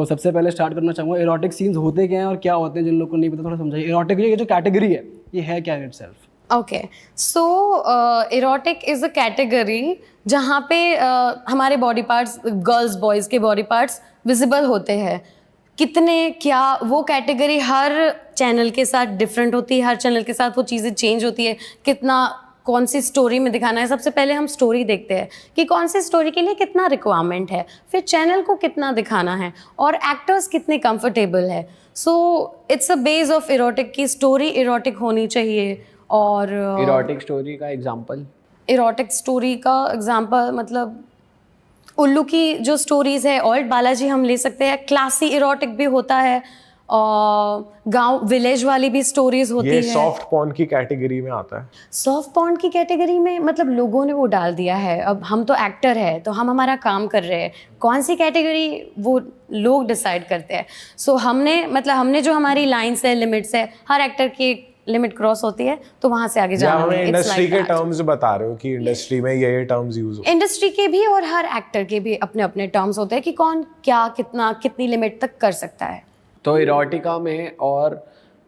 तो सबसे पहले स्टार्ट करना चाहूँगा, एरोटिक सीन्स होते क्या हैं और क्या होते हैं, जिन लोगों को नहीं पता थोड़ा समझाइए। एरोटिक ये जो कैटेगरी है ये है क्या in itself? Okay, so erotic is a category जहाँ पे हमारे बॉडी पार्ट्स, गर्ल्स बॉयज़ के बॉडी पार्ट्स विजिबल होते हैं। कितने क्या, वो कैटेगरी हर चैनल के साथ डिफरेंट होती है, हर चैनल के साथ वो चीज़ें चेंज होती है। कितना, कौन सी स्टोरी में दिखाना है, सबसे पहले हम स्टोरी देखते हैं कि कौन सी स्टोरी के लिए कितना रिक्वायरमेंट है, फिर चैनल को कितना दिखाना है और एक्टर्स कितने कंफर्टेबल है। So it's a base of erotic की स्टोरी इरोटिक होनी चाहिए। और इरोटिक स्टोरी का एग्जांपल? इरोटिक स्टोरी का एग्जांपल मतलब उल्लू की जो स्टोरीज है, ओल्ड बालाजी हम ले सकते हैं। क्लासी इरोटिक भी होता है, गांव विलेज वाली भी स्टोरीज होती है। ये सॉफ्ट पॉर्न की कैटेगरी में आता है। सॉफ्ट पॉर्न की कैटेगरी में मतलब लोगों ने वो डाल दिया है। अब हम तो एक्टर है तो हम हमारा काम कर रहे हैं, कौन सी कैटेगरी वो लोग डिसाइड करते हैं। सो हमने जो हमारी लाइन्स है, लिमिट्स है, हर एक्टर की लिमिट क्रॉस होती है तो वहां से आगे जाना है। इंडस्ट्री के टर्म्स बता रहे हो कि इंडस्ट्री में ये टर्म्स यूज होते हैं। इंडस्ट्री के भी और हर एक्टर के भी अपने अपने टर्म्स होते हैं कि कौन क्या कितना कितनी लिमिट तक कर सकता है। तो इरोटिका में और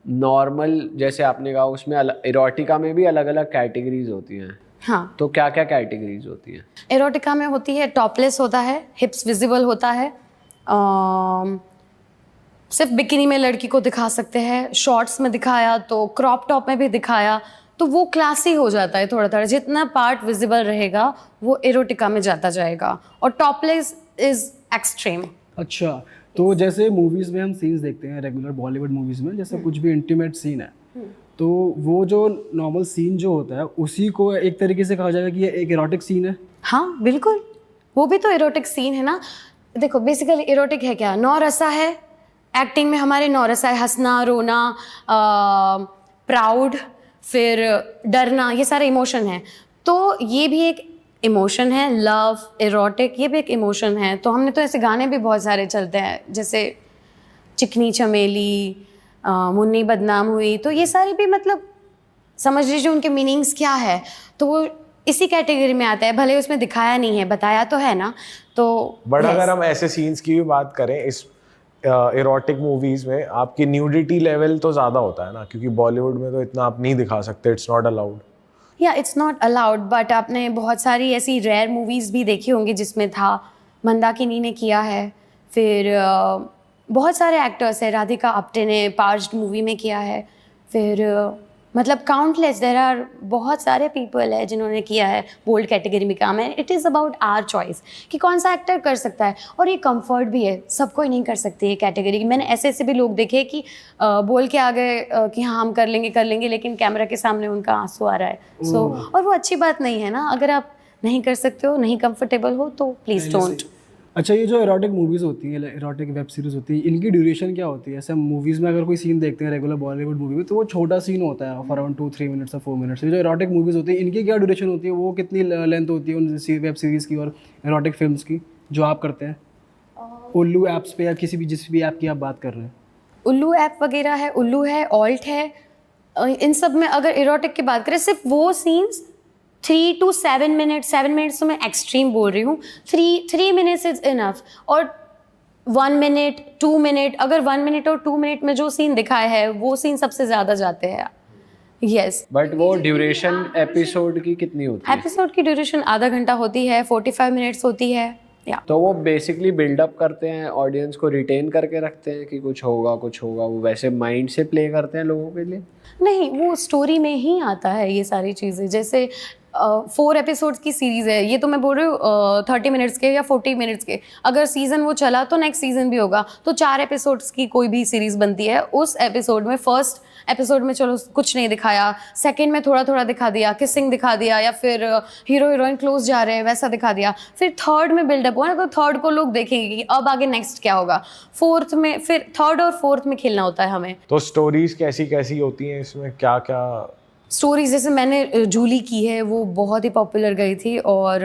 नॉर्मल जैसे आपने कहा उसमें इरोटिका में भी अलग अलग कैटेगरीज होती हैं। हाँ, तो क्या क्या कैटेगरीज होती हैं? एरोटिका में होती है टॉपलेस होता है, हिप्स विजिबल होता है, सिर्फ बिकिनी में लड़की को दिखा सकते हैं, शॉर्ट्स में दिखाया तो क्रॉप टॉप में भी दिखाया तो वो क्लासी हो जाता है थोड़ा थोड़ा। जितना पार्ट विजिबल रहेगा वो एरोटिका में जाता जाएगा और टॉपलेस इज एक्सट्रीम। अच्छा, तो जैसे मूवीज़ में हम सीन्स देखते हैं रेगुलर बॉलीवुड मूवीज़ में, जैसे कुछ भी इंटीमेट सीन है तो वो जो नॉर्मल सीन जो होता है उसी को एक तरीके से कहा जाएगा कि ये एक एरोटिक सीन है? हाँ बिल्कुल, वो भी तो एरोटिक सीन है ना। देखो बेसिकली एरोटिक है क्या, नौरसा है। एक्टिंग में हमारे नौरसा है, हंसना, रोना, प्राउड, फिर डरना, ये सारे इमोशन हैं। तो ये भी एक इमोशन है, लव, एरोटिक, ये भी एक इमोशन है। तो हमने तो ऐसे गाने भी बहुत सारे चलते हैं जैसे चिकनी चमेली, मुन्नी बदनाम हुई, तो ये सारी भी मतलब समझ लीजिए उनके मीनिंग्स क्या है। तो वो इसी कैटेगरी में आता है, भले उसमें दिखाया नहीं है, बताया तो है ना। तो बट अगर हम ऐसे सीन्स की भी बात करें इस एरोटिक मूवीज में, आपकी न्यूडिटी लेवल तो ज़्यादा होता है ना, क्योंकि बॉलीवुड में तो इतना आप नहीं दिखा सकते, इट्स नॉट अलाउड। या इट्स नॉट अलाउड, बट आपने बहुत सारी ऐसी रेयर मूवीज़ भी देखी होंगी जिसमें था। मंदाकिनी ने किया है, फिर बहुत सारे एक्टर्स हैं, राधिका आप्टे ने पार्ज्ड मूवी में किया है, फिर मतलब काउंटलेस, देयर आर बहुत सारे पीपल है जिन्होंने किया है, बोल्ड कैटेगरी में काम है। It is about our choice कि कौन सा एक्टर कर सकता है। और ये कंफर्ट भी है, सब कोई नहीं कर सकते ये कैटेगरी। मैंने ऐसे ऐसे भी लोग देखे कि बोल के आ गए कि हाँ हम कर लेंगे, लेकिन कैमरा के सामने उनका आंसू आ रहा है। सो और वो अच्छी बात नहीं है ना। अगर आप नहीं कर सकते हो, नहीं कंफर्टेबल हो तो प्लीज़ डोंट। अच्छा, ये जो एरोटिक मूवीज़ होती है, एरोटिक वेब सीरीज़ होती है, इनकी ड्यूरेशन क्या होती है? ऐसे मूवीज़ में अगर कोई सीन देखते हैं रेगुलर बॉलीवुड मूवी में तो वो छोटा सीन होता है, अराउंड 2-3 मिनट्स या 4 मिनट्स। जो एरोटिक मूवीज़ होती है इनकी क्या ड्यूरेशन होती है, वो कितनी लेंथ होती है उन वेब सीरीज़ की और एरोटिक फिल्म्स की जो आप करते हैं उल्लू ऐप्स पे या किसी भी जिस भी ऐप की आप बात कर रहे हैं? उल्लू ऐप वगैरह है, उल्लू है, ऑल्ट है, इन सब में अगर एरोटिक की बात करें सिर्फ वो सीन्स 3 to 7 मिनट, 7 मिनट्स तो मैं एक्सट्रीम बोल रही हूँ, 3 मिनट्स इज इनफ। और 1 मिनट, 2 मिनट, अगर 1 मिनट और 2 मिनट में जो सीन दिखाया है वो सीन सबसे ज़्यादा जाते हैं। यस, बट वो ड्यूरेशन एपिसोड की कितनी होती है? एपिसोड की ड्यूरेशन आधा घंटा होती है, 45 मिनट्स होती है। या तो वो बेसिकली बिल्डअप करते हैं, ऑडियंस को रिटेन करके रखते हैं कि कुछ होगा, वो वैसे माइंड से प्ले करते हैं लोगों के लिए? नहीं, वो स्टोरी में ही आता है ये सारी चीज़ें। जैसे 4 एपिसोड्स की सीरीज़ है, ये तो मैं बोल रही हूँ 30 मिनट्स के या 40 मिनट्स के। अगर सीज़न वो चला तो नेक्स्ट सीज़न भी होगा, तो 4 एपिसोड्स की कोई भी सीरीज़ बनती है। उस एपिसोड में फर्स्ट एपिसोड में चलो कुछ नहीं दिखाया, सेकंड में थोड़ा थोड़ा दिखा दिया, किसिंग दिखा दिया, या फिर हीरो हीरोइन क्लोज जा रहे हैं वैसा दिखा दिया। फिर थर्ड में बिल्डअप हुआ ना, तो थर्ड को लोग देखेंगे कि अब आगे नेक्स्ट क्या होगा। फोर्थ में, फिर थर्ड और फोर्थ में खेलना होता है हमें। तो स्टोरीज कैसी कैसी होती हैं इसमें, क्या क्या स्टोरीज? जैसे मैंने जूली की है, वो बहुत ही पॉपुलर गई थी, और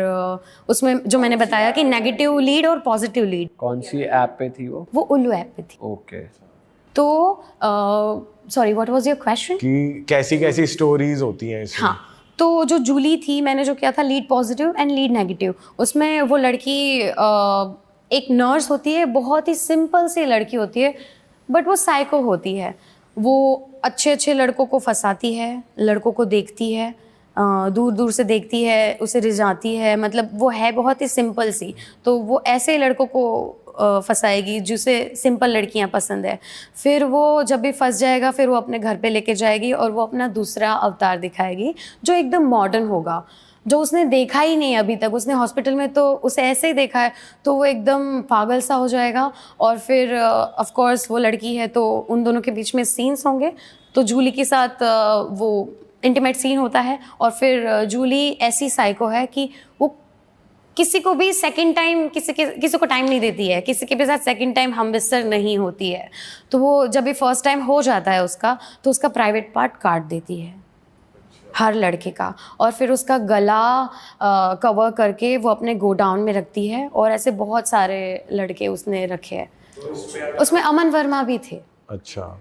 उसमें जो मैंने बताया कि नेगेटिव लीड और पॉजिटिव लीड। कौन सी ऐप पे थी वो? वो उल्लू ऐप पे थी। ओके। तो sorry, what was your question? कि कैसी कैसी स्टोरीज होती हैं इसमें? हाँ, तो जो जूली थी, मैंने जो किया था lead positive and lead negative. उसमें वो लड़की एक नर्स होती है, बहुत ही सिंपल सी लड़की होती है, बट वो साइको होती है। वो अच्छे अच्छे लड़कों को फंसाती है, लड़कों को देखती है, दूर दूर से देखती है, उसे रिझाती है, मतलब वो है बहुत ही सिंपल सी। तो वो ऐसे लड़कों को फंसाएगी जिसे सिंपल लड़कियां पसंद है। फिर वो जब भी फंस जाएगा, फिर वो अपने घर पे लेके जाएगी और वो अपना दूसरा अवतार दिखाएगी जो एकदम मॉडर्न होगा, जो उसने देखा ही नहीं अभी तक। उसने हॉस्पिटल में तो उसे ऐसे ही देखा है, तो वो एकदम पागल सा हो जाएगा। और फिर ऑफ कोर्स वो लड़की है, तो उन दोनों के बीच में सीन्स होंगे। तो जूली के साथ वो इंटीमेट सीन होता है। और फिर जूली ऐसी साइको है कि वो किसी को भी सेकंड टाइम किसी को टाइम नहीं देती है, किसी के भी साथ सेकंड टाइम हमबिस्तर नहीं होती है। तो वो जब भी फर्स्ट टाइम हो जाता है उसका, तो उसका प्राइवेट पार्ट काट देती है हर लड़के का, और फिर उसका गला कवर करके वो अपने गोडाउन में रखती है। और ऐसे बहुत सारे लड़के उसने रखे हैं। उसमें अमन वर्मा भी थे। अच्छा।